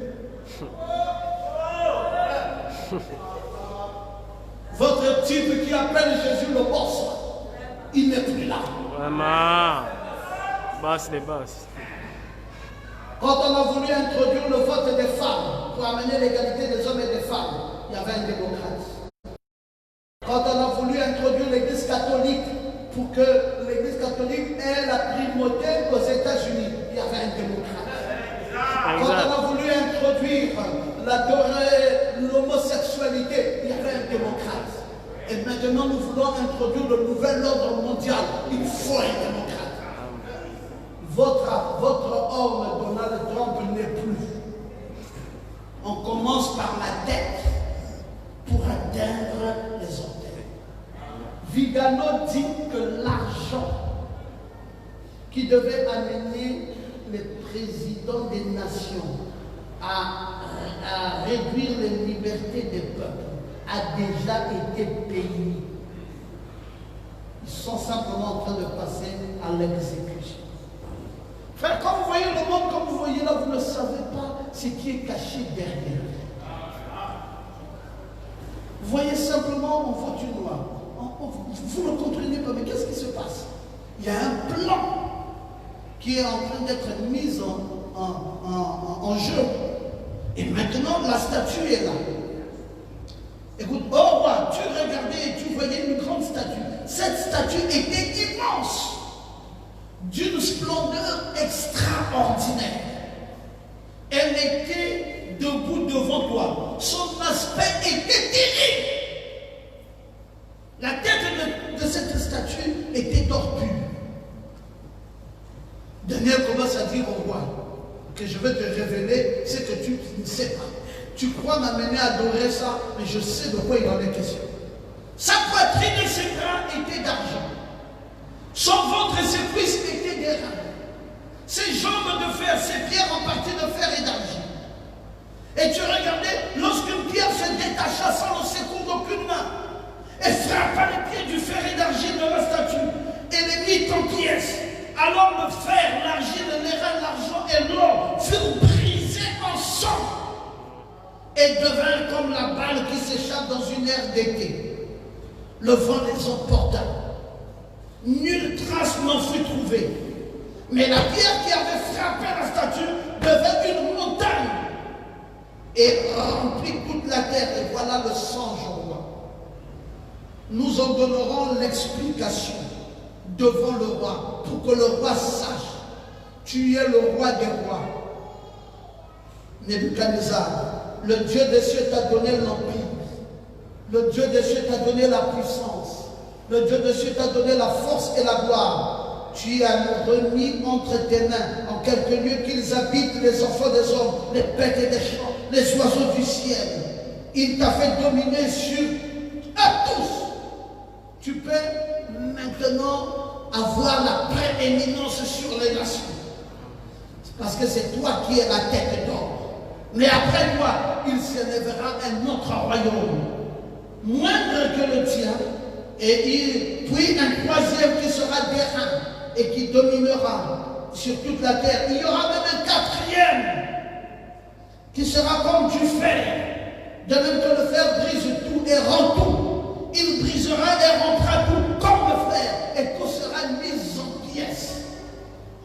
Votre type qui appelle Jésus le boss, il n'est plus là. Vraiment. Boss les boss. Quand on a voulu introduire le vote des femmes pour amener l'égalité des hommes et des femmes, il y avait un démocrate. Quand on a voulu introduire l'église catholique pour que l'église catholique ait la primauté aux États-Unis, il y avait un démocrate. Quand on a voulu introduire l'homosexualité, il y avait un démocrate. Et maintenant nous voulons introduire le nouvel ordre mondial. Il faut un démocrate. Votre homme Donald Trump n'est plus. On commence par la tête. Vigano dit que l'argent qui devait amener les présidents des nations à réduire les libertés des peuples a déjà été payé. Ils sont simplement en train de passer à l'exécution. Frère, quand vous voyez le monde comme vous voyez là, vous ne savez pas ce qui est caché derrière. Vous voyez simplement en voiture noire. Vous ne comprenez pas, mais qu'est-ce qui se passe? Il y a un plan qui est en train d'être mis en jeu. Et maintenant, la statue est là. Écoute, oh roi, tu regardais et tu voyais une grande statue. Cette statue était immense, d'une splendeur extraordinaire. Elle était debout devant toi. Son aspect était terrible. La tête de cette statue était d'or pur. Daniel commence à dire au roi que je vais te révéler ce que tu ne sais pas. Tu crois m'amener à adorer ça, mais je sais de quoi il en est question. Sa poitrine et ses bras étaient d'argent. Son ventre et ses cuisses étaient d'airain. Ses jambes de fer, ses pieds en partie de fer et d'argent. Et tu regardais, lorsqu'une pierre se détacha sans le secours d'aucune main, et frappa les pieds du fer et d'argile de la statue, et les mit en pièces. Alors le fer, l'argile, l'airain, l'argent et l'or furent brisés en sang et devinrent comme la balle qui s'échappe dans une aire d'été. Le vent les emporta. Nulle trace n'en fut trouvée. Mais la pierre qui avait frappé la statue devint une montagne et remplit toute la terre. Et voilà le sang, je vois. Nous en donnerons l'explication devant le roi, pour que le roi sache, tu es le roi des rois. Nebuchadnezzar, le Dieu des cieux t'a donné l'empire, le Dieu des cieux t'a donné la puissance, le Dieu des cieux t'a donné la force et la gloire. Tu as remis entre tes mains, en quelques lieux qu'ils habitent, les enfants des hommes, les bêtes et des champs, les oiseaux du ciel. Il t'a fait dominer sur eux tous. Tu peux maintenant avoir la prééminence sur les nations. Parce que c'est toi qui es la tête d'or. Mais après toi, il s'élèvera un autre royaume, moindre que le tien, puis un troisième qui sera d'airain et qui dominera sur toute la terre. Il y aura même un quatrième qui sera comme du fer. De même que le fer brise tout et rend tout. Il brisera et rendra tout comme le fer, et tout sera mis en pièces.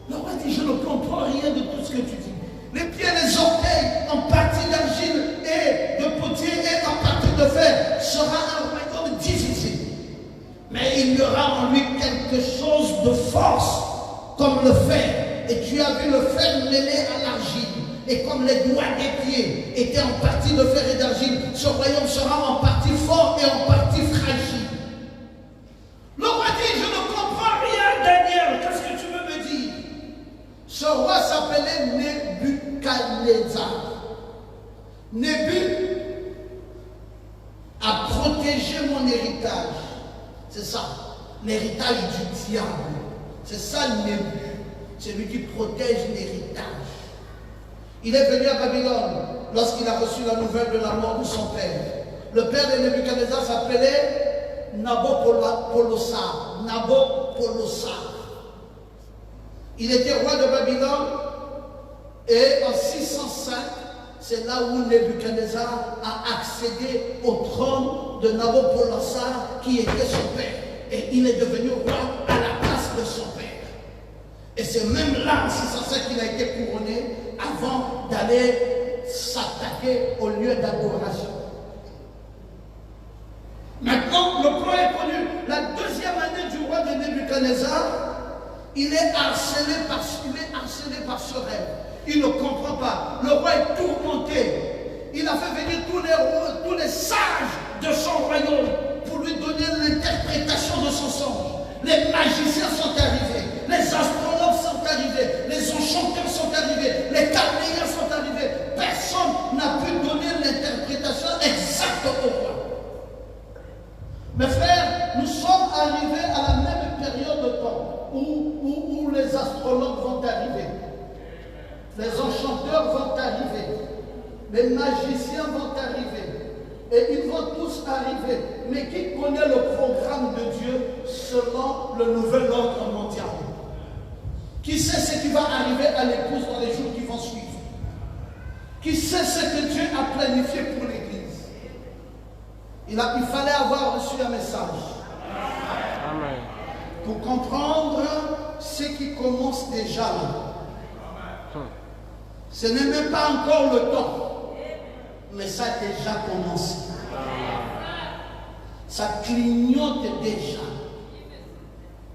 Le roi dit, je ne comprends rien de tout ce que tu dis. Les pieds, les orteils, en partie d'argile et de potier et en partie de fer, sera un royaume difficile. Mais il y aura en lui quelque chose de force, comme le fer. Et tu as vu le fer mêlé à l'argile. Et comme les doigts des pieds étaient en partie de fer et d'argile, ce royaume sera en partie fort et en partie fragile. Le roi dit, je ne comprends rien, Daniel. Qu'est-ce que tu veux me dire? Ce roi s'appelait Nebuchadnezzar. Nébu a protégé mon héritage. C'est ça, l'héritage du diable. C'est ça Nébu. C'est lui qui protège l'héritage. Il est venu à Babylone lorsqu'il a reçu la nouvelle de la mort de son père. Le père de Nebuchadnezzar s'appelait Nabopolassar. Nabopolassar. Il était roi de Babylone et en 605, c'est là où Nebuchadnezzar a accédé au trône de Nabopolassar qui était son père. Et il est devenu roi à la place de son père. Et c'est même là, en 605, qu'il a été couronné avant d'aller s'attaquer au lieu d'adoration. Maintenant, le plan est connu. La deuxième année du roi de Nebuchadnezzar, il est harcelé par ce rêve. Il ne comprend pas. Le roi est tourmenté. Il a fait venir tous les sages de son royaume pour lui donner l'interprétation de son songe. Les magiciens sont arrivés, les astrologues sont arrivés, les enchanteurs sont arrivés, les chaldéens sont arrivés. Personne n'a pu donner l'interprétation exacte au roi. Mes frères, nous sommes à les astrologues vont arriver. Les enchanteurs vont arriver. Les magiciens vont arriver. Et ils vont tous arriver. Mais qui connaît le programme de Dieu selon le nouvel ordre mondial? Qui sait ce qui va arriver à l'épouse dans les jours qui vont suivre? Qui sait ce que Dieu a planifié pour l'Église? Il fallait avoir reçu un message. Amen. Pour comprendre ce qui commence déjà là. Ce n'est même pas encore le temps, mais ça a déjà commencé. Ça clignote déjà.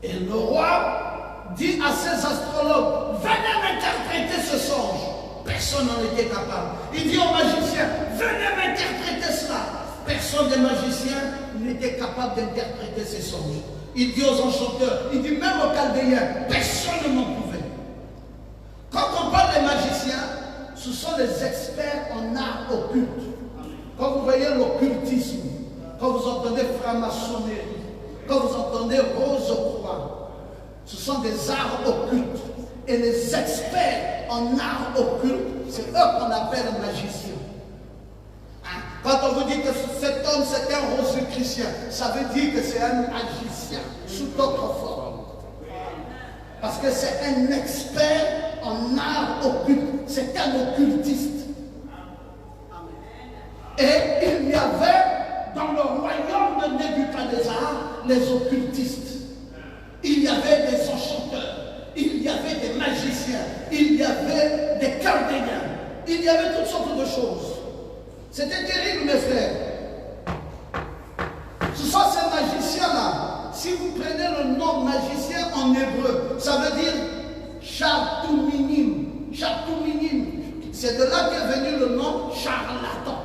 Et le roi dit à ses astrologues, venez m'interpréter ce songe. Personne n'en était capable. Il dit aux magiciens, venez m'interpréter cela. Personne des magiciens n'était capable d'interpréter ces songes. Il dit aux enchanteurs, il dit même aux chaldéens, personne ne m'en pouvait. Quand on parle des magiciens, ce sont les experts en art occulte. Quand vous voyez l'occultisme, quand vous entendez franc-maçonnerie, quand vous entendez rose-croix, ce sont des arts occultes. Et les experts en art occulte, c'est eux qu'on appelle magiciens. Quand on vous dit que cet homme c'est un rosicrucien, ça veut dire que c'est un magicien sous d'autres formes. Parce que c'est un expert en art occulte, c'est un occultiste. Et il y avait dans le royaume de Nebuchadnezzar les occultistes. Il y avait des enchanteurs, il y avait des magiciens, il y avait des chaldéens, il y avait toutes sortes de choses. C'était terrible, mes frères. Ce sont ces magiciens-là. Si vous prenez le nom magicien en hébreu, ça veut dire chartouminim. Chartouminim. C'est de là qu'est venu le nom charlatan.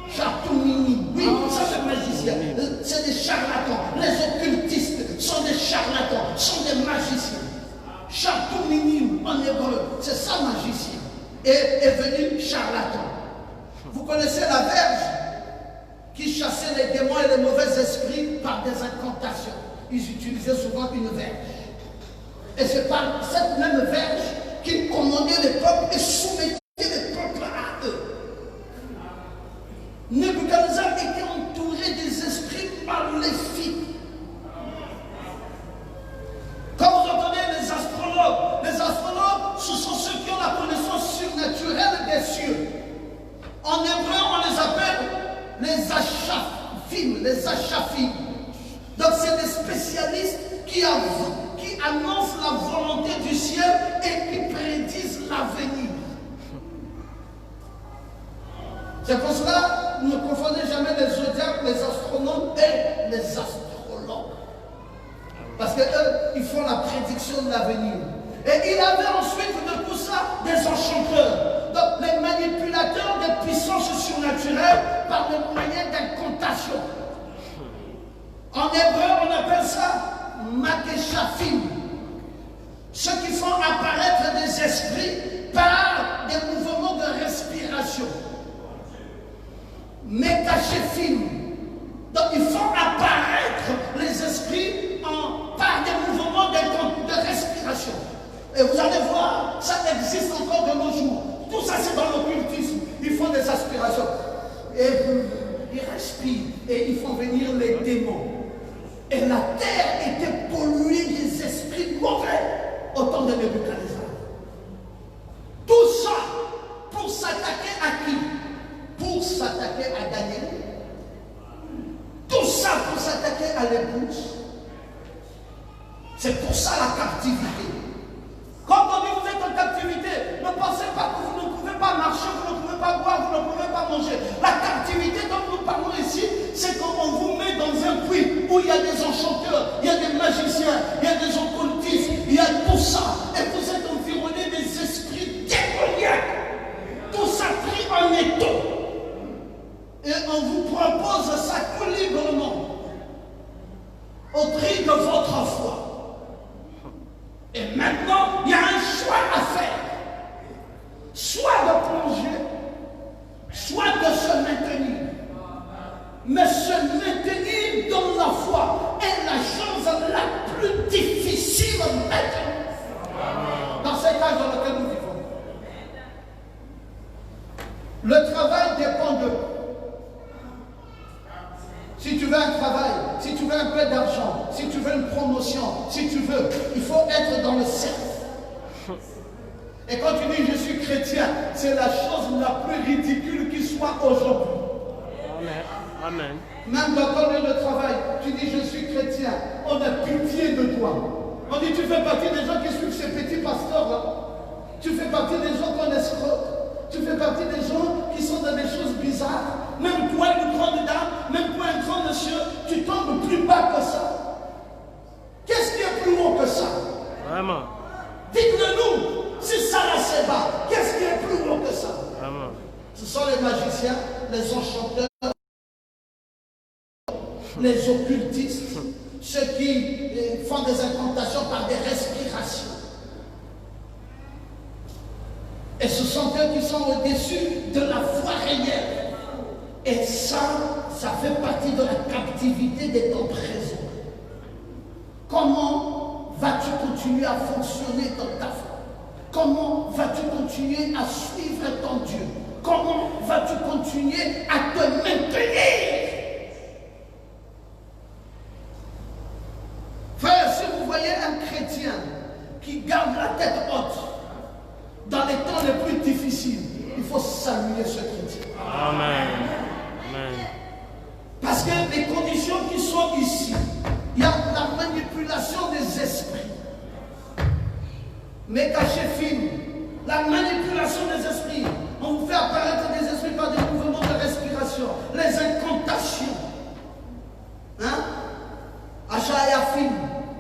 Chartouminim. Oui, ça c'est magicien. C'est des charlatans. Les occultistes sont des charlatans, sont des magiciens. Chartouminim en hébreu, c'est ça magicien. Et est venu charlatan. Vous connaissez la verge qui chassait les démons et les mauvais esprits par des incantations. Ils utilisaient souvent une verge. Et c'est par cette même verge qu'ils commandaient les peuples et soumettaient les peuples à eux. Nebuchadnezzar était entouré des esprits maléfiques. Quand vous entendez les astrologues, ce sont ceux qui ont la connaissance surnaturelle des cieux. En hébreu, on les appelle les achafim. Donc, c'est des spécialistes qui annoncent la volonté du ciel et qui prédisent l'avenir. C'est pour cela, ne confondez jamais les zodiacs, les astronomes et les astrologues. Parce qu'eux, ils font la prédiction de l'avenir. Et il avait ensuite de tout ça des enchanteurs. Donc les manipulateurs des puissances surnaturelles par le moyen d'incantation. En hébreu, on appelle ça makeshafim. Ceux qui font apparaître des esprits par des mouvements de respiration. Mekashefim. Donc ils font apparaître les esprits par des mouvements de respiration. Et vous allez voir, ça existe encore de nos jours. Tout ça c'est dans l'occultisme. Ils font des aspirations. Et ils respirent. Et ils font venir les démons. Et la terre était polluée des esprits mauvais au temps de Nebuchadnezzar. Tout ça pour s'attaquer à qui? Pour s'attaquer à Daniel. Tout ça pour s'attaquer à l'épouse. C'est pour ça la captivité. Quand on dit que vous êtes en captivité, ne pensez pas que vous ne pouvez pas marcher, vous ne pouvez pas boire, vous ne pouvez pas manger. La captivité dont nous parlons ici, c'est qu'on vous met dans un puits où il y a des enchanteurs, il y a des magiciens, il y a des occultistes, il y a tout ça. Et vous êtes environné des esprits démoniaques. Tout ça pris en étau. Et on vous propose ça tout librement. Au prix de votre foi. Et maintenant, il y a un choix à faire. Soit de plonger, soit de se maintenir. Mais se maintenir dans la foi est la chose la plus difficile maintenant. Le travail dépend d'eux. Si tu veux un travail, si tu veux un peu d'argent, si tu veux une promotion, si tu veux, il faut être dans le cercle. Et quand tu dis je suis chrétien, c'est la chose la plus ridicule qui soit aujourd'hui. Amen. Amen. Même dans ton lieu de travail, tu dis je suis chrétien, on a pitié de toi. On dit tu fais partie des gens qui suivent ces petits pasteurs là. Tu fais partie des gens qu'on escroque. Tu fais partie des gens qui sont dans des choses bizarres. Même toi, une grande dame, même toi, un grand monsieur, tu tombes plus bas que ça. Qu'est-ce qui est plus haut que ça? Vraiment. Dites-le nous, si ça là c'est bas, qu'est-ce qui est plus haut que ça? Vraiment. Ce sont les magiciens, les enchanteurs, les occultistes, ceux qui font des incantations par des respirations. Et ce sont eux qui sont au-dessus de la foi réelle. Et ça fait partie de la captivité des temps présents. Comment vas-tu continuer à fonctionner dans ta foi? Comment vas-tu continuer à suivre ton Dieu? Comment vas-tu continuer à te maintenir? Frère, si vous voyez un chrétien qui garde la tête haute dans les temps les plus difficiles, il faut saluer ce chrétien. Amen. Amen. Parce que les conditions qui sont ici, il y a la manipulation des esprits. Mais cachez film, la manipulation des esprits. On vous fait apparaître des esprits par des mouvements de respiration, les incantations. Hein? Achaya film,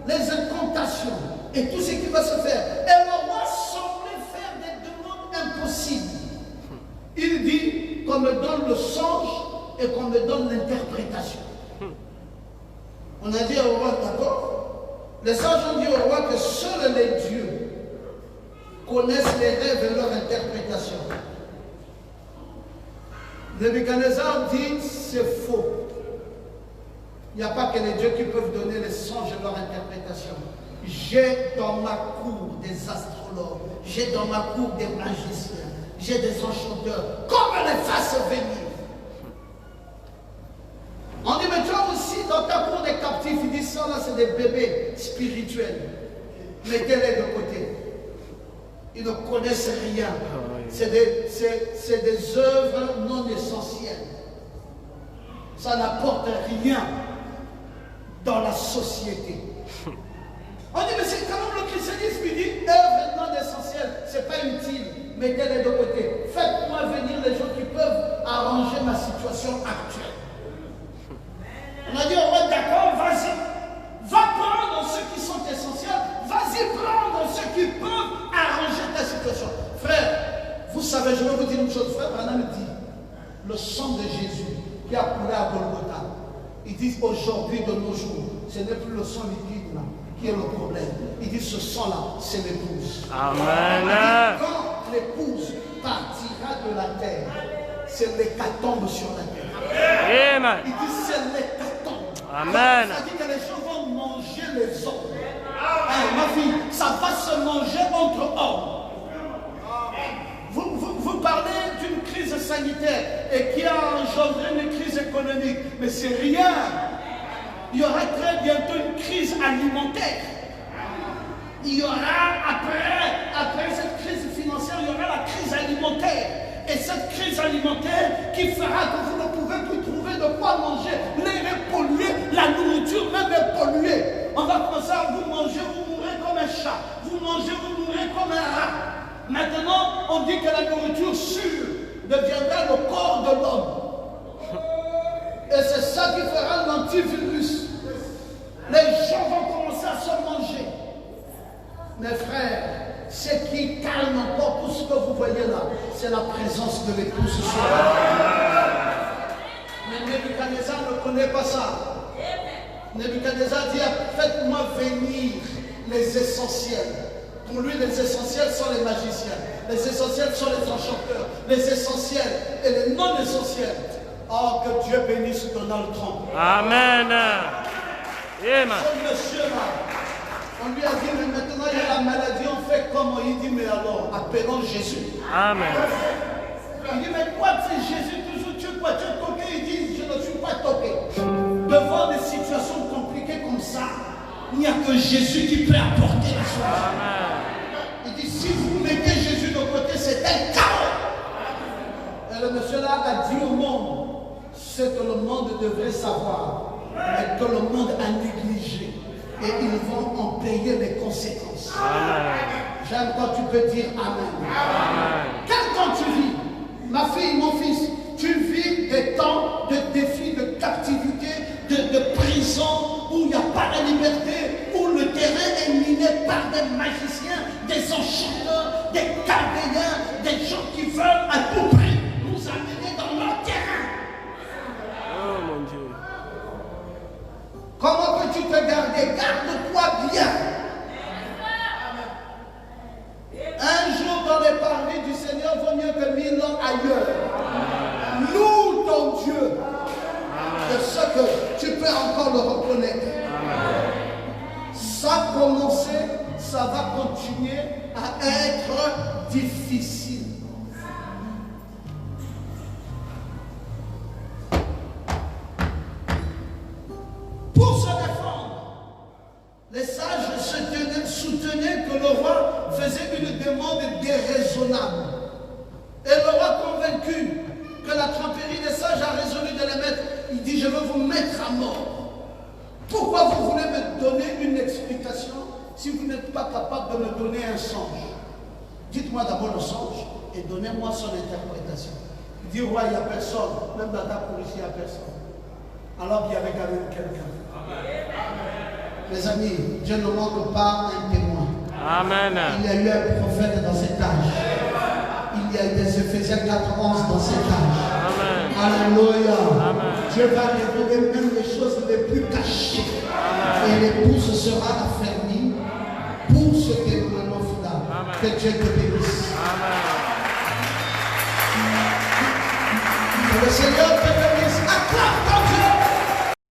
les incantations et tout ce qui va se faire. Et le roi semblait faire des demandes impossibles. Il dit qu'on me donne le songe et qu'on me donne l'interprétation. On a dit au roi, d'accord? Les sages ont dit au roi que seuls les dieux connaissent les rêves et leur interprétation. Nebuchadnezzar dit c'est faux. Il n'y a pas que les dieux qui peuvent donner les songes et leur interprétation. J'ai dans ma cour des astrologues, j'ai dans ma cour des magiciens, j'ai des enchanteurs, comme les fasse venir. On dit, mais tu as aussi dans ta cour des captifs, il dit ça là c'est des bébés spirituels. Mettez-les de côté. Ils ne connaissent rien. C'est des œuvres non essentielles. Ça n'apporte rien dans la société. On dit, mais c'est quand même le christianisme, il dit, œuvres non essentielles, c'est pas utile, mettez-les de côté. Faites-moi venir les gens qui peuvent arranger ma situation actuelle. On a dit, ouais, d'accord, vas-y. Va prendre ceux qui sont essentiels, vas-y prendre ceux qui peuvent arranger ta situation. Frère, vous savez, je vais vous dire une chose, frère Branham dit, le sang de Jésus qui a coulé à Golgotha, ils disent aujourd'hui de nos jours, ce n'est plus le sang liquide là qui est le problème. Ils disent ce sang-là, c'est l'épouse. Amen. Quand l'épouse partira de la terre, c'est l'hécatombe sur la terre. Amen. Ils disent c'est l'hécatombe. Amen. Ça dit que les gens vont manger les hommes. Hey, ma fille, ça va se manger entre hommes. Vous parlez d'une crise sanitaire et qui a engendré une crise économique, mais c'est rien. Il y aura très bientôt une crise alimentaire. Il y aura après cette crise financière, il y aura la crise alimentaire. Et cette crise alimentaire qui fera que vous ne pouvez plus trouver de quoi manger. L'air est pollué, la nourriture même est polluée. On va commencer à vous manger, vous mourrez comme un chat. Vous mangez, vous mourrez comme un rat. Maintenant, on dit que la nourriture sûre deviendra le corps de l'homme. Et c'est ça qui fera l'antivirus. Les gens vont commencer à se manger. Mes frères, ce qui calme encore tout ce que vous voyez là, c'est la présence de l'épouse ce soir. Mais Nebuchadnezzar ne connaît pas ça. Nebuchadnezzar dit, faites-moi venir les essentiels. Pour lui, les essentiels sont les magiciens. Les essentiels sont les enchanteurs. Les essentiels et les non essentiels. Oh, que Dieu bénisse Donald Trump. Amen. Amen. Ce monsieur-là, on lui a dit, mais maintenant il y a la maladie, on fait comment? Il dit, mais alors, appelons Jésus. Amen. Il dit, mais quoi, c'est Jésus toujours, tu es quoi, tu es toqué? Il dit, je ne suis pas toqué. Devant des situations compliquées comme ça, il n'y a que Jésus qui peut apporter la solution. Il dit, si vous mettez Jésus de côté, c'est un chaos. Et le monsieur là a dit au monde ce que le monde devrait savoir, mais que le monde a négligé. Et ils vont en payer les conséquences. J'aime quand tu peux dire Amen. Quel temps tu vis? Ma fille, mon fils, tu vis des temps de défis, de captivité, de prison, où il n'y a pas de liberté, où le terrain est miné par des magiciens, des enchanteurs, des chaldéens, des gens qui veulent à tout prix nous amener dans leur terrain. Oh mon Dieu. Comment peux-tu te garder? Garde-toi bien. Un jour dans les parvis du Seigneur vaut mieux que 1000 ans ailleurs. Loue ton Dieu de ce que tu peux encore le reconnaître. Ça a commencé, ça va continuer à être difficile. Pour se défendre, les sages soutenaient que le roi faisait une demande déraisonnable. Et le roi, convaincu que la tromperie des sages a résolu de les mettre, il dit, je veux vous mettre à mort. Pourquoi vous voulez me donner une explication si vous n'êtes pas capable de me donner un songe? Dites-moi d'abord le songe et donnez-moi son interprétation. Il dit, roi, il n'y a personne. Même dans ta police, il n'y a personne. Alors qu'il y avait quand même quelqu'un. Mes amis, Dieu ne manque pas un témoin. Amen. Il y a eu un prophète dans cet âge. Il y a eu des Éphésiens 4:11 dans cet âge. Amen. Alléluia. Amen. Dieu va révéler même les choses les plus cachées. Amen. Et l'épouse sera affermie pour ce témoignage final. Amen. Que Dieu te bénisse. Amen. Que le Seigneur te bénisse. Acclame ton